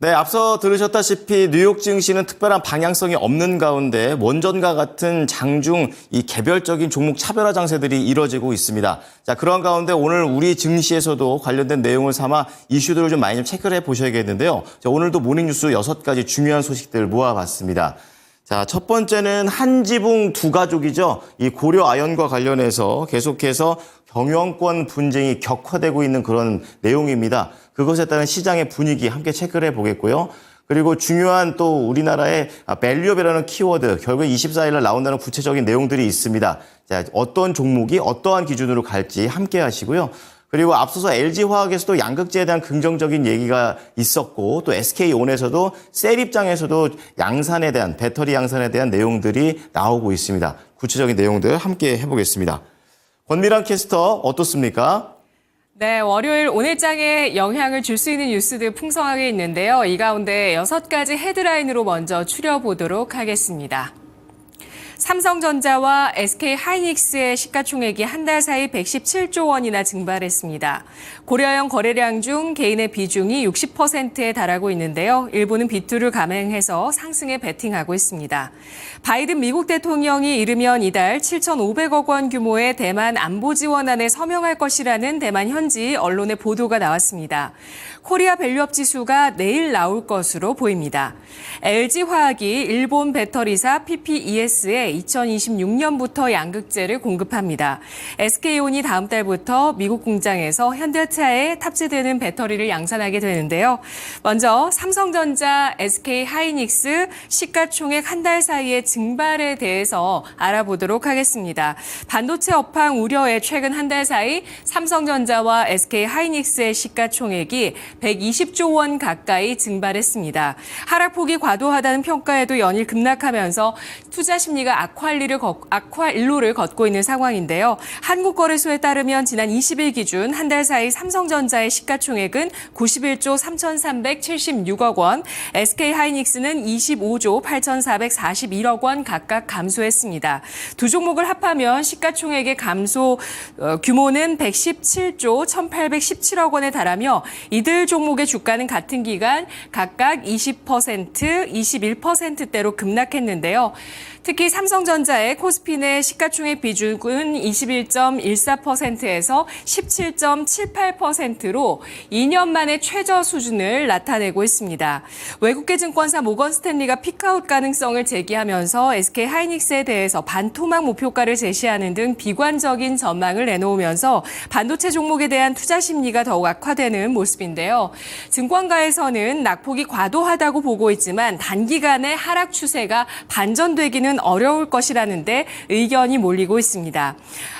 네, 앞서 들으셨다시피 뉴욕 증시는 특별한 방향성이 없는 가운데 원전과 같은 장중 이 개별적인 종목 차별화 장세들이 이뤄지고 있습니다. 자, 그런 가운데 오늘 우리 증시에서도 관련된 내용을 삼아 이슈들을 좀 많이 좀 체크를 해보셔야겠는데요. 자, 오늘도 모닝뉴스 6가지 중요한 소식들 모아봤습니다. 자, 첫 번째는 한지붕 두 가족이죠. 이 고려 아연과 관련해서 계속해서 경영권 분쟁이 격화되고 있는 그런 내용입니다. 그것에 따른 시장의 분위기 함께 체크를 해보겠고요. 그리고 중요한 또 우리나라의 밸류업이라는 키워드, 결국 24일 날 나온다는 구체적인 내용들이 있습니다. 자, 어떤 종목이 어떠한 기준으로 갈지 함께 하시고요. 그리고 앞서서 LG화학에서도 양극재에 대한 긍정적인 얘기가 있었고 또 SK온에서도 셀 입장에서도 양산에 대한 배터리 양산에 대한 내용들이 나오고 있습니다. 구체적인 내용들 함께 해보겠습니다. 권미랑 캐스터 어떻습니까? 네, 월요일 오늘장에 영향을 줄 수 있는 뉴스들 풍성하게 있는데요. 이 가운데 6가지 헤드라인으로 먼저 추려보도록 하겠습니다. 삼성전자와 SK하이닉스의 시가총액이 한 달 사이 117조 원이나 증발했습니다. 고려아연 거래량 중 개인의 비중이 60%에 달하고 있는데요. 일부는 비투를 감행해서 상승에 베팅하고 있습니다. 바이든 미국 대통령이 이르면 이달 7,500억 원 규모의 대만 안보 지원안에 서명할 것이라는 대만 현지 언론의 보도가 나왔습니다. 코리아 밸류업 지수가 내일 나올 것으로 보입니다. LG화학이 일본 배터리사 PPES에 2026년부터 양극재를 공급합니다. SK온이 다음 달부터 미국 공장에서 현대차에 탑재되는 배터리를 양산하게 되는데요. 먼저 삼성전자, SK하이닉스 시가총액 한 달 사이의 증발에 대해서 알아보도록 하겠습니다. 반도체 업황 우려에 최근 한 달 사이 삼성전자와 SK하이닉스의 시가총액이 120조 원 가까이 증발했습니다. 하락폭이 과도하다는 평가에도 연일 급락하면서 투자 심리가 악화일로를 걷고 있는 상황인데요. 한국거래소에 따르면 지난 20일 기준 한 달 사이 삼성전자의 시가총액은 91조 3,376억 원, SK하이닉스는 25조 8,441억 원 각각 감소했습니다. 두 종목을 합하면 시가총액의 감소 규모는 117조 1,817억 원에 달하며 이들 종목의 주가는 같은 기간 각각 20%, 21%대로 급락했는데요. 특히 삼성전자의 코스피 내 시가총액 비중은 21.14%에서 17.78%로 2년 만에 최저 수준을 나타내고 있습니다. 외국계 증권사 모건 스탠리가 피크아웃 가능성을 제기하면서 SK하이닉스에 대해서 반토막 목표가를 제시하는 등 비관적인 전망을 내놓으면서 반도체 종목에 대한 투자 심리가 더욱 악화되는 모습인데요. 증권가에서는 낙폭이 과도하다고 보고 있지만 단기간에 하락 추세가 반전되기는 어려울 것이라는데 의견이 몰리고 있습니다.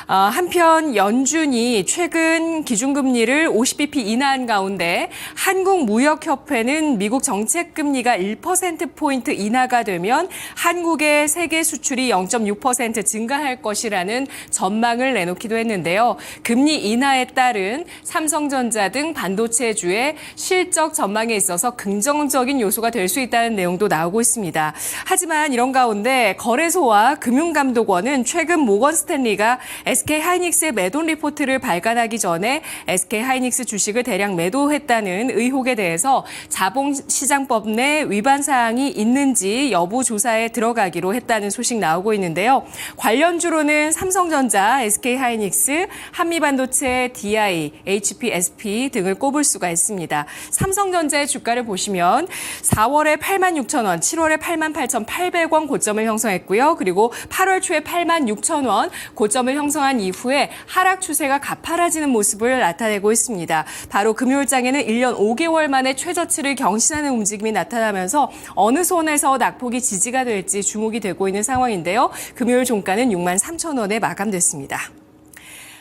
한편 연준이 최근 기준금리를 50bp 인하한 가운데 한국무역협회는 미국 정책금리가 1%포인트 인하가 되면 한국의 세계 수출이 0.6% 증가할 것이라는 전망을 내놓기도 했는데요. 금리 인하에 따른 삼성전자 등 반도체주의 실적 전망에 있어서 긍정적인 요소가 될 수 있다는 내용도 나오고 있습니다. 하지만 이런 가운데 거래소와 금융감독원은 최근 모건 스탠리가 SK하이닉스의 매도 리포트를 발간하기 전에 SK하이닉스 주식을 대량 매도했다는 의혹에 대해서 자본시장법 내 위반 사항이 있는지 여부 조사에 들어가기로 했다는 소식 나오고 있는데요. 관련주로는 삼성전자, SK하이닉스, 한미반도체, DI, HPSP 등을 꼽을 수가 있습니다. 삼성전자의 주가를 보시면 4월에 86,000원, 7월에 88,800원 고점을 형성했고요. 그리고 8월 초에 86,000원 고점을 형성한 이후에 하락 추세가 가팔라지는 모습을 나타내고 있습니다. 바로 금요일장에는 1년 5개월 만에 최저치를 경신하는 움직임이 나타나면서 어느 선에서 낙폭이 지지가 될지 주목이 되고 있는 상황인데요. 금요일 종가는 63,000원에 마감됐습니다.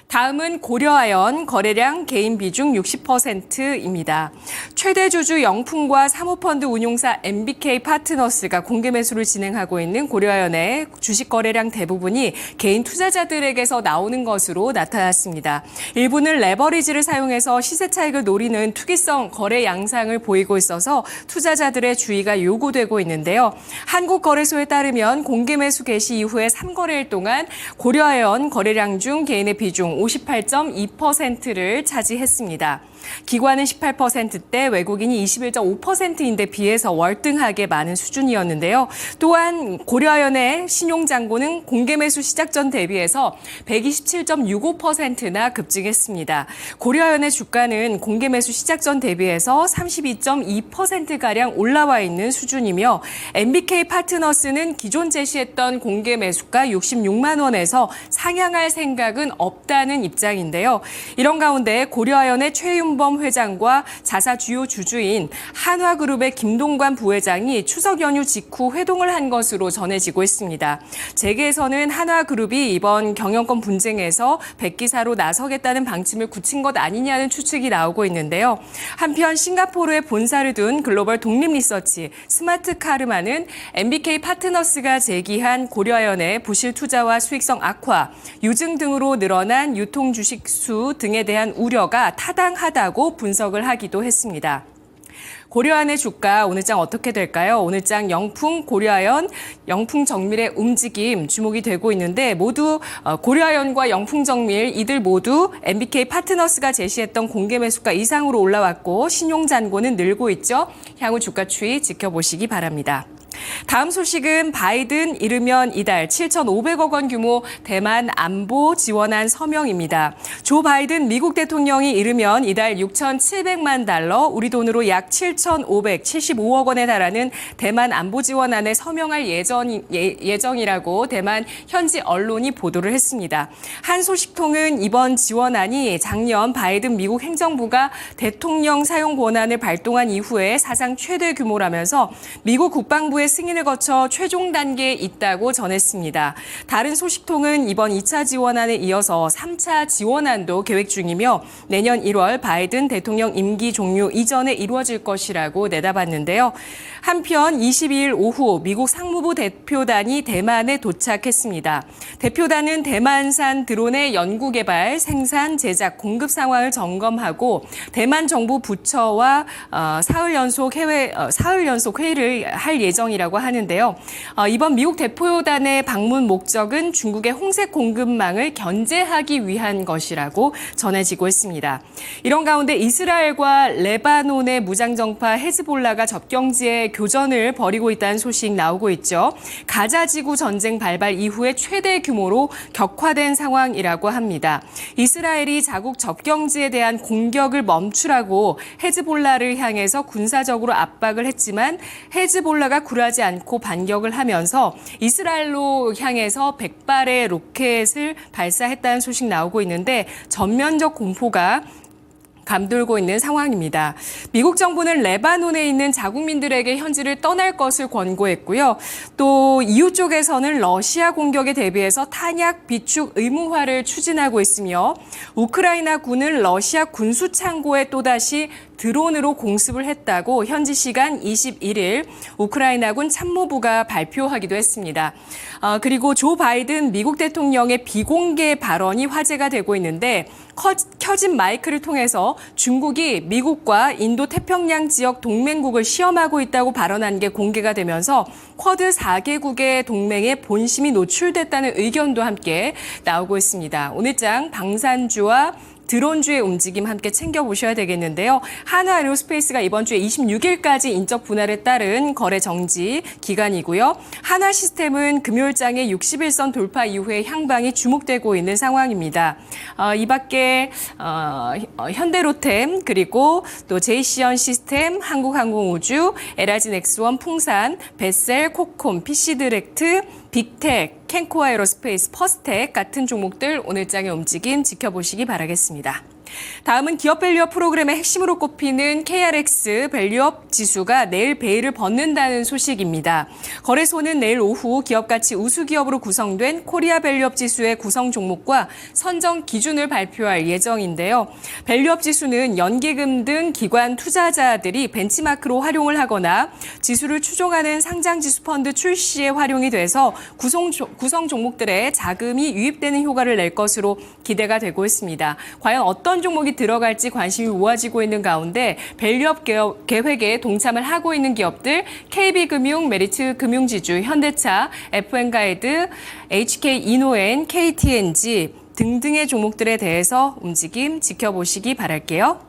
다음은 고려아연 거래량 개인 비중 60%입니다. 최대 주주 영풍과 사모펀드 운용사 MBK 파트너스가 공개 매수를 진행하고 있는 고려아연의 주식 거래량 대부분이 개인 투자자들에게서 나오는 것으로 나타났습니다. 일부는 레버리지를 사용해서 시세 차익을 노리는 투기성 거래 양상을 보이고 있어서 투자자들의 주의가 요구되고 있는데요. 한국거래소에 따르면 공개 매수 개시 이후에 3거래일 동안 고려아연 거래량 중 개인의 비중 58.2%를 차지했습니다. 기관은 18%대, 외국인이 21.5%인데 비해서 월등하게 많은 수준이었는데요. 또한 고려아연의 신용잔고는 공개매수 시작 전 대비해서 127.65%나 급증했습니다. 고려아연의 주가는 공개매수 시작 전 대비해서 32.2%가량 올라와 있는 수준이며 MBK 파트너스는 기존 제시했던 공개매수가 66만 원에서 상향할 생각은 없다는 입장인데요. 이런 가운데 고려아연의 최윤범 회장과 자사 주요 주주인 한화그룹의 김동관 부회장이 추석 연휴 직후 회동을 한 것으로 전해지고 있습니다. 재계에서는 한화그룹이 이번 경영권 분쟁에서 백기사로 나서겠다는 방침을 굳힌 것 아니냐는 추측이 나오고 있는데요. 한편 싱가포르에 본사를 둔 글로벌 독립리서치 스마트카르마는 MBK 파트너스가 제기한 고려아연의 부실 투자와 수익성 악화, 유증 등으로 늘어난 유통 주식 수 등에 대한 우려가 타당하다고 분석을 하기도 했습니다. 고려아연의 주가 오늘장 어떻게 될까요? 오늘장 영풍, 고려아연, 영풍정밀의 움직임 주목이 되고 있는데 모두 고려아연과 영풍정밀 이들 모두 MBK 파트너스가 제시했던 공개 매수가 이상으로 올라왔고 신용잔고는 늘고 있죠. 향후 주가 추이 지켜보시기 바랍니다. 다음 소식은 바이든 이르면 이달 7,500억 원 규모 대만 안보 지원안 서명입니다. 조 바이든 미국 대통령이 이르면 이달 6,700만 달러, 우리 돈으로 약 7,575억 원에 달하는 대만 안보 지원안에 서명할 예정이라고 대만 현지 언론이 보도를 했습니다. 한 소식통은 이번 지원안이 작년 바이든 미국 행정부가 대통령 사용 권한을 발동한 이후에 사상 최대 규모라면서 미국 국방부의 승인을 거쳐 최종 단계에 있다고 전했습니다. 다른 소식통은 이번 2차 지원안에 이어서 3차 지원안도 계획 중이며 내년 1월 바이든 대통령 임기 종료 이전에 이루어질 것이라고 내다봤는데요. 한편 22일 오후 미국 상무부 대표단이 대만에 도착했습니다. 대표단은 대만산 드론의 연구 개발, 생산, 제작, 공급 상황을 점검하고 대만 정부 부처와 사흘 연속 회의를 할 예정이라고 하는데요. 이번 미국 대표단의 방문 목적은 중국의 홍색 공급망을 견제하기 위한 것이라고 전해지고 있습니다. 이런 가운데 이스라엘과 레바논의 무장정파 헤즈볼라가 접경지에 교전을 벌이고 있다는 소식 나오고 있죠. 가자 지구 전쟁 발발 이후에 최대 규모로 격화된 상황이라고 합니다. 이스라엘이 자국 접경지에 대한 공격을 멈추라고 헤즈볼라를 향해서 군사적으로 압박을 했지만 헤즈볼라가 굴하지 않고 반격을 하면서 이스라엘로 향해서 100발의 로켓을 발사했다는 소식 나오고 있는데 전면적 공포가 감돌고 있는 상황입니다. 미국 정부는 레바논에 있는 자국민들에게 현지를 떠날 것을 권고했고요. 또 EU 쪽에서는 러시아 공격에 대비해서 탄약 비축 의무화를 추진하고 있으며 우크라이나 군은 러시아 군수 창고에 또다시 드론으로 공습을 했다고 현지 시간 21일 우크라이나군 참모부가 발표하기도 했습니다. 그리고 조 바이든 미국 대통령의 비공개 발언이 화제가 되고 있는데 켜진 마이크를 통해서 중국이 미국과 인도 태평양 지역 동맹국을 시험하고 있다고 발언한 게 공개가 되면서 쿼드 4개국의 동맹에 본심이 노출됐다는 의견도 함께 나오고 있습니다. 오늘장 방산주와 드론주의 움직임 함께 챙겨보셔야 되겠는데요. 한화 에어로스페이스가 이번 주에 26일까지 인적 분할에 따른 거래 정지 기간이고요. 한화 시스템은 금요일장의 61선 돌파 이후에 향방이 주목되고 있는 상황입니다. 이 밖에 현대로템 그리고 또 제이시언 시스템, 한국항공우주, 에라진엑스원, 풍산, 베셀, 코콤, PC디렉트, 빅텍, 캔코아 에어로스페이스, 퍼스텍 같은 종목들 오늘장의 움직임 지켜보시기 바라겠습니다. 다음은 기업 밸류업 프로그램의 핵심으로 꼽히는 KRX 밸류업 지수가 내일 베일을 벗는다는 소식입니다. 거래소는 내일 오후 기업가치 우수기업으로 구성된 코리아 밸류업 지수의 구성 종목과 선정 기준을 발표할 예정인데요. 밸류업 지수는 연기금 등 기관 투자자들이 벤치마크로 활용을 하거나 지수를 추종하는 상장지수 펀드 출시에 활용이 돼서 구성 종목들의 자금이 유입되는 효과를 낼 것으로 기대가 되고 있습니다. 과연 어떤 종목이 들어갈지 관심이 모아지고 있는 가운데 밸류업 계획에 동참을 하고 있는 기업들 KB금융, 메리츠금융지주, 현대차, FN가이드, HK이노엔, KTNG 등등의 종목들에 대해서 움직임 지켜보시기 바랄게요.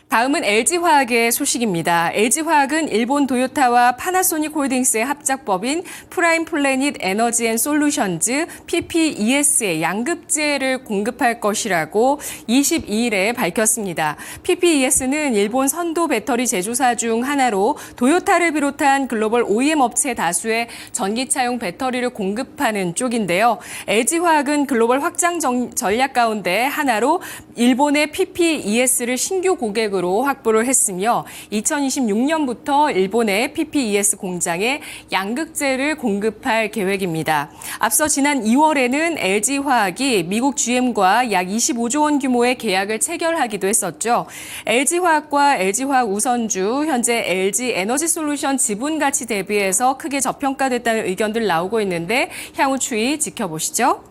다음은 LG화학의 소식입니다. LG화학은 일본 도요타와 파나소닉 홀딩스의 합작법인 프라임 플래닛 에너지 앤 솔루션즈 PPES에 양극재를 공급할 것이라고 22일에 밝혔습니다. PPES는 일본 선도 배터리 제조사 중 하나로 도요타를 비롯한 글로벌 OEM 업체 다수의 전기차용 배터리를 공급하는 쪽인데요. LG화학은 글로벌 확장 전략 가운데 하나로 일본의 PPES를 신규 고객으로 확보를 했으며 2026년부터 일본의 PPES 공장에 양극재를 공급할 계획입니다. 앞서 지난 2월에는 LG화학이 미국 GM과 약 25조 원 규모의 계약을 체결하기도 했었죠. LG화학과 LG화학 우선주, 현재 LG 에너지솔루션 지분 가치 대비해서 크게 저평가됐다는 의견들 나오고 있는데 향후 추이 지켜보시죠.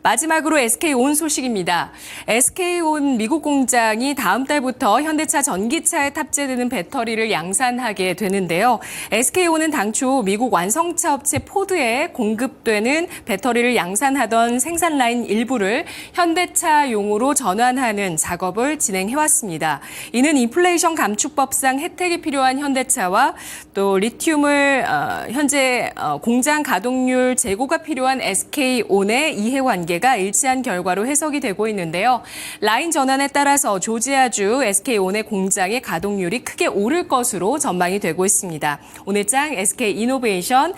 마지막으로 SK온 소식입니다. SK온 미국 공장이 다음 달부터 현대차 전기차에 탑재되는 배터리를 양산하게 되는데요. SK온은 당초 미국 완성차 업체 포드에 공급되는 배터리를 양산하던 생산 라인 일부를 현대차용으로 전환하는 작업을 진행해왔습니다. 이는 인플레이션 감축법상 혜택이 필요한 현대차와 또 리튬을 현재 공장 가동률 제고가 필요한 SK온의 이해관계가 일치한 결과로 해석이 되고 있는데요. 라인 전환에 따라서 조지아주 SK온의 공장의 가동률이 크게 오를 것으로 전망이 되고 있습니다. 오늘 장 SK이노베이션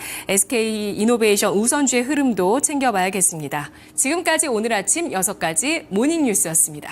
우선주의 흐름도 챙겨봐야겠습니다. 지금까지 오늘 아침 6가지 모닝뉴스였습니다.